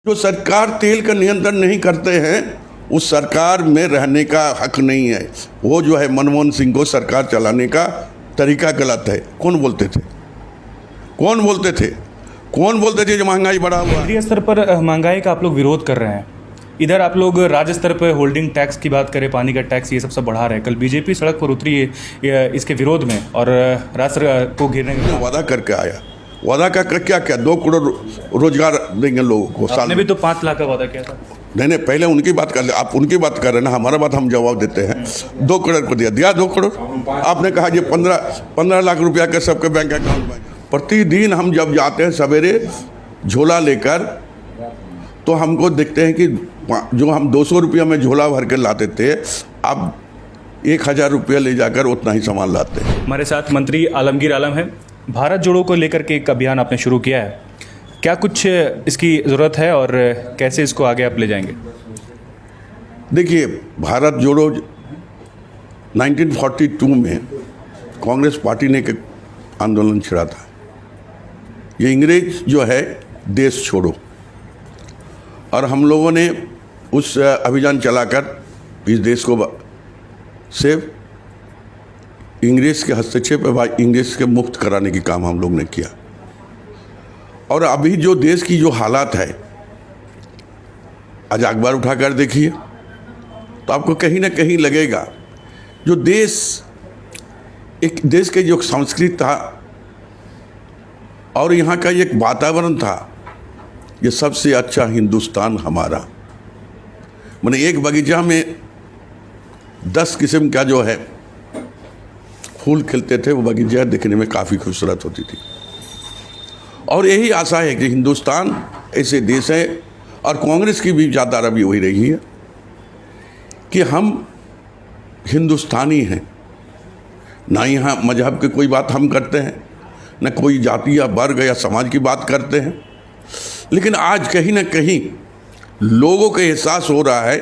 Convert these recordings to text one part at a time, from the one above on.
जो सरकार तेल का नियंत्रण नहीं करते हैं उस सरकार में रहने का हक नहीं है। वो जो है मनमोहन सिंह को सरकार चलाने का तरीका गलत है। कौन बोलते थे जो महंगाई बढ़ा हुआ है? केंद्रीय स्तर पर महंगाई का आप लोग विरोध कर रहे हैं, इधर आप लोग राज्य स्तर पर होल्डिंग टैक्स की बात करें, पानी का टैक्स, ये सब बढ़ा रहे हैं। कल बीजेपी सड़क पर उतरी है इसके विरोध में और राष्ट्र को घेरने का वादा करके आया। वादा का क्या 2 करोड़ रोजगार देंगे लोगों को साल आपने में। भी तो 5 लाख का वादा किया था। नहीं, पहले उनकी बात कर ले। आप उनकी बात कर रहे हैं ना, हमारा बात हम जवाब देते हैं। 2 करोड़ को दिया 2 करोड़। आपने कहा ये 15 लाख रुपया के सबके बैंक अकाउंट में। प्रतिदिन हम जब जाते हैं सवेरे झोला लेकर, तो हमको देखते हैं कि जो हम 200 रुपया में झोला भर के लाते थे, अब 1000 रुपया ले जाकर उतना ही सामान लाते हैं। हमारे साथ मंत्री आलमगीर आलम है। भारत जोड़ो को लेकर के एक अभियान आपने शुरू किया है, क्या कुछ इसकी ज़रूरत है और कैसे इसको आगे आप ले जाएंगे? देखिए, भारत जोड़ो 1942 में कांग्रेस पार्टी ने एक आंदोलन छेड़ा था। ये अंग्रेज जो है देश छोड़ो, और हम लोगों ने उस अभियान चलाकर इस देश को से इंग्रेज के हस्तक्षेप व इंग्रेज के मुक्त कराने की काम हम लोग ने किया। और अभी जो देश की जो हालात है, आज अखबार उठाकर देखिए तो आपको कहीं ना कहीं लगेगा जो एक देश के जो संस्कृति था और यहाँ का एक वातावरण था, ये सबसे अच्छा हिंदुस्तान हमारा। मैंने एक बगीचा में 10 किस्म का जो है फूल खिलते थे, वो बगीचा देखने में काफ़ी खूबसूरत होती थी। और यही आशा है कि हिंदुस्तान ऐसे देश है, और कांग्रेस की भी विचारधारा भी वही रही है कि हम हिंदुस्तानी हैं। ना यहाँ मजहब की कोई बात हम करते हैं, न कोई जाति या वर्ग या समाज की बात करते हैं। लेकिन आज कहीं ना कहीं लोगों को एहसास हो रहा है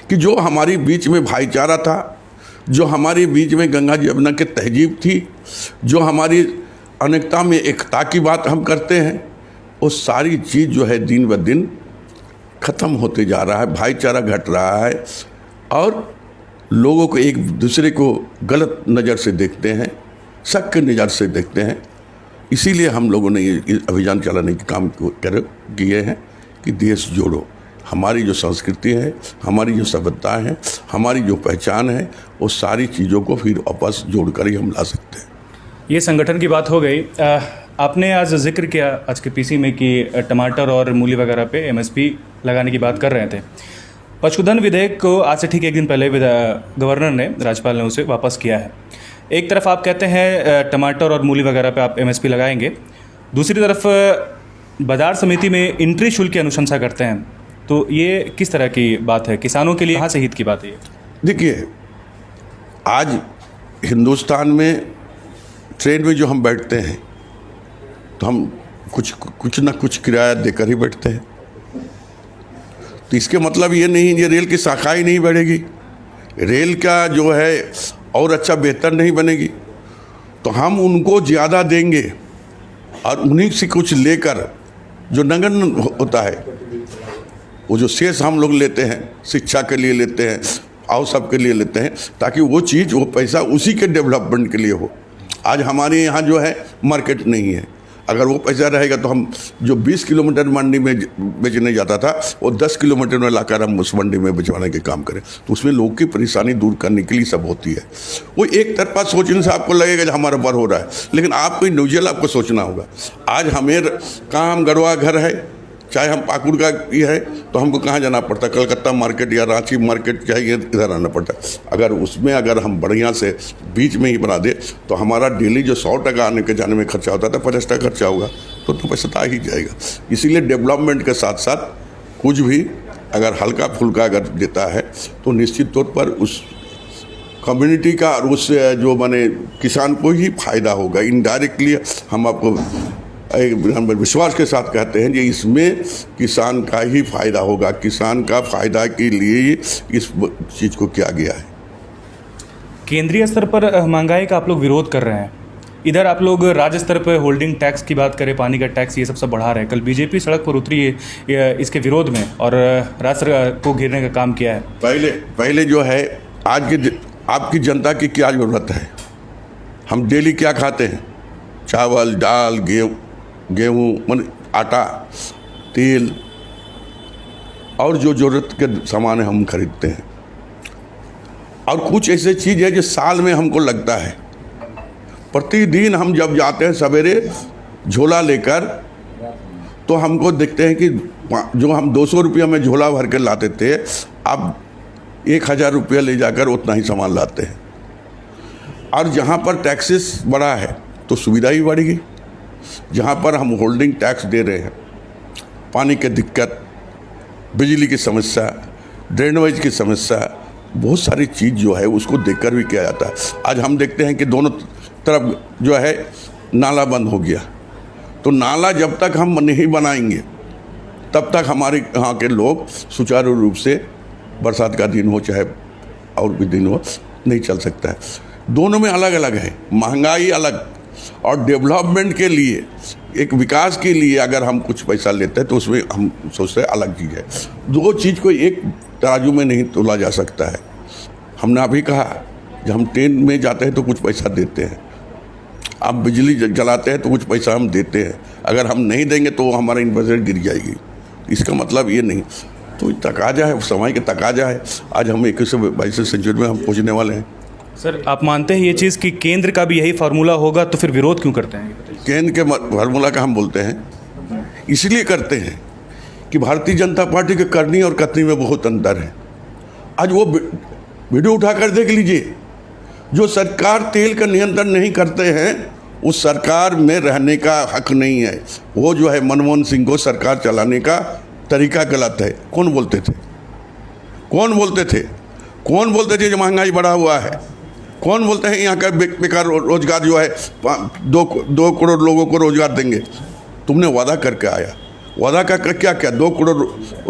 कि जो हमारी बीच में भाईचारा था, जो हमारे बीच में गंगा जमुना की तहजीब थी, जो हमारी अनेकता में एकता की बात हम करते हैं, वो सारी चीज़ जो है दिन ब दिन ख़त्म होते जा रहा है। भाईचारा घट रहा है और लोगों को एक दूसरे को गलत नज़र से देखते हैं, शक की नज़र से देखते हैं। इसीलिए हम लोगों ने ये अभियान चलाने के काम किए हैं कि देश जोड़ो। हमारी जो संस्कृति है, हमारी जो सभ्यता है, हमारी जो पहचान है, वो सारी चीज़ों को फिर वापस जोड़कर ही हम ला सकते हैं। ये संगठन की बात हो गई। आपने आज जिक्र किया आज के पीसी में कि टमाटर और मूली वगैरह पे एमएसपी लगाने की बात कर रहे थे। पशुधन विधेयक को आज से ठीक 1 दिन पहले गवर्नर ने, राज्यपाल ने उसे वापस किया है। एक तरफ आप कहते हैं टमाटर और मूली वगैरह पे आप एमएसपी लगाएंगे, दूसरी तरफ बाजार समिति में एंट्री शुल्क की अनुशंसा करते हैं, तो ये किस तरह की बात है? किसानों के लिए कहाँ से हित की बात है ये? देखिए, आज हिंदुस्तान में ट्रेन में जो हम बैठते हैं तो हम कुछ ना कुछ किराया देकर ही बैठते हैं। तो इसके मतलब ये नहीं ये रेल की शाखाएं नहीं बढ़ेगी, रेल का जो है और अच्छा बेहतर नहीं बनेगी, तो हम उनको ज़्यादा देंगे और उन्हीं से कुछ लेकर जो नगण्य होता है, वो जो शेष हम लोग लेते हैं, शिक्षा के लिए लेते हैं और सब के लिए लेते हैं, ताकि वो चीज़, वो पैसा उसी के डेवलपमेंट के लिए हो। आज हमारे यहाँ जो है मार्केट नहीं है, अगर वो पैसा रहेगा तो हम जो 20 किलोमीटर मंडी में बेचने जाता था, वो 10 किलोमीटर में लाकर हम उस मंडी में बेचवाने के काम करें। तो उसमें लोगों की परेशानी दूर करने के लिए सब होती है। वो एक तरफा सोचने से आपको लगेगा कि हमारा ऊपर हो रहा है, लेकिन आपको इंडिविजुअल आपको सोचना होगा। आज हमें कहाँ हम गढ़वा घर है, चाहे हम पाकुड़ का ये है, तो हमको कहाँ जाना पड़ता है? कलकत्ता मार्केट या रांची मार्केट चाहिए, इधर आना पड़ता है। अगर हम बढ़िया से बीच में ही बना दे, तो हमारा डेली जो 100 टका आने के जाने में खर्चा होता था, 50 टका खर्चा होगा, तो पैसा तो आ ही जाएगा। इसीलिए डेवलपमेंट के साथ साथ कुछ भी अगर हल्का फुल्का अगर देता है, तो निश्चित तौर पर उस कम्युनिटी का और उस जो माने किसान को ही फायदा होगा। इनडायरेक्टली हम आपको विश्वास के साथ कहते हैं कि इसमें किसान का ही फायदा होगा। किसान का फायदा के लिए ही इस चीज़ को किया गया है। केंद्रीय स्तर पर महंगाई का आप लोग विरोध कर रहे हैं, इधर आप लोग राज्य स्तर पर होल्डिंग टैक्स की बात करें, पानी का टैक्स, ये सब बढ़ा रहे हैं। कल बीजेपी सड़क पर उतरी है इसके विरोध में और राज्य सरकार को घेरने का काम किया है। पहले जो है आज के आपकी जनता की क्या ज़रूरत है? हम डेली क्या खाते हैं? चावल, दाल, गेहूँ, आटा, तेल और जो ज़रूरत के सामान हम खरीदते हैं। और कुछ ऐसी चीज़ है जो साल में हमको लगता है। प्रतिदिन हम जब जाते हैं सवेरे झोला लेकर, तो हमको देखते हैं कि जो हम 200 रुपया में झोला भर के लाते थे, अब 1000 रुपया ले जाकर उतना ही सामान लाते हैं। और जहाँ पर टैक्सेस बढ़ा है तो सुविधा ही बढ़ गई। जहाँ पर हम होल्डिंग टैक्स दे रहे हैं, पानी की दिक्कत, बिजली की समस्या, ड्रेनेज की समस्या, बहुत सारी चीज़ जो है उसको देखकर भी किया जाता है। आज हम देखते हैं कि दोनों तरफ जो है नाला बंद हो गया, तो नाला जब तक हम नहीं बनाएंगे तब तक हमारे यहाँ के लोग सुचारू रूप से बरसात का दिन हो चाहे और भी दिन हो नहीं चल सकता है। दोनों में अलग अलग है, महंगाई अलग, और डेवलपमेंट के लिए, एक विकास के लिए अगर हम कुछ पैसा लेते हैं तो उसमें हम सोचते हैं अलग चीज़ है। दो चीज़ को एक तराजू में नहीं तोला जा सकता है। हमने अभी कहा जब हम ट्रेन में जाते हैं तो कुछ पैसा देते हैं, अब बिजली जलाते हैं तो कुछ पैसा हम देते हैं। अगर हम नहीं देंगे तो हमारा इन्वेस्टमेंट गिर जाएगी। इसका मतलब ये नहीं, तो तकाजा है, समय के तकाजा है। आज हम 21वीं सेंचुरी में हम पहुँचने वाले हैं। सर, आप मानते हैं ये चीज़ कि केंद्र का भी यही फार्मूला होगा, तो फिर विरोध क्यों करते हैं? केंद्र के फार्मूला का हम बोलते हैं इसलिए करते हैं कि भारतीय जनता पार्टी के करनी और कथनी में बहुत अंतर है। आज वो वीडियो उठाकर देख लीजिए, जो सरकार तेल का नियंत्रण नहीं करते हैं उस सरकार में रहने का हक नहीं है। वो जो है मनमोहन सिंह को सरकार चलाने का तरीका गलत है। कौन बोलते थे जो महंगाई बढ़ा हुआ है? कौन बोलते हैं यहाँ का बेकार रोजगार जो है 2 करोड़ लोगों को रोजगार देंगे? तुमने वादा करके आया, वादा का क्या 2 करोड़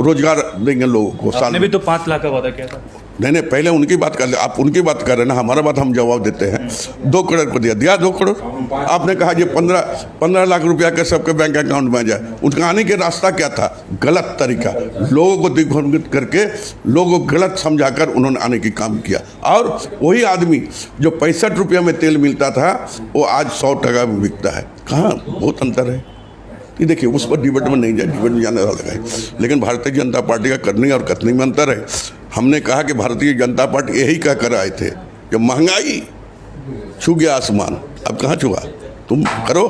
रोजगार देंगे लोगों को साल में। भी तो 5 लाख का वादा किया था। नहीं, पहले उनकी बात कर ले, आप उनकी बात कर रहे हैं ना, हमारा बात हम जवाब देते हैं। 2 करोड़ को दिया 2 करोड़। आपने कहा ये 15 लाख रुपया के सबके बैंक अकाउंट में आ जाए। उनका आने के रास्ता क्या था? गलत तरीका, लोगों को दिग्भ्रमित करके, लोगों को गलत समझाकर उन्होंने आने की काम किया। और वही आदमी जो 65 रुपया में तेल मिलता था वो आज 100 टका में बिकता है। कहाँ बहुत अंतर है। ये देखिए, उस पर डिबेट में नहीं जाए, डिबेट में जाने वाला है। लेकिन भारतीय जनता पार्टी का करनी और कथनी में अंतर है। हमने कहा कि भारतीय जनता पार्टी यही कह कर आए थे, जब महंगाई छू गया आसमान, अब कहाँ छुआ? तुम करो।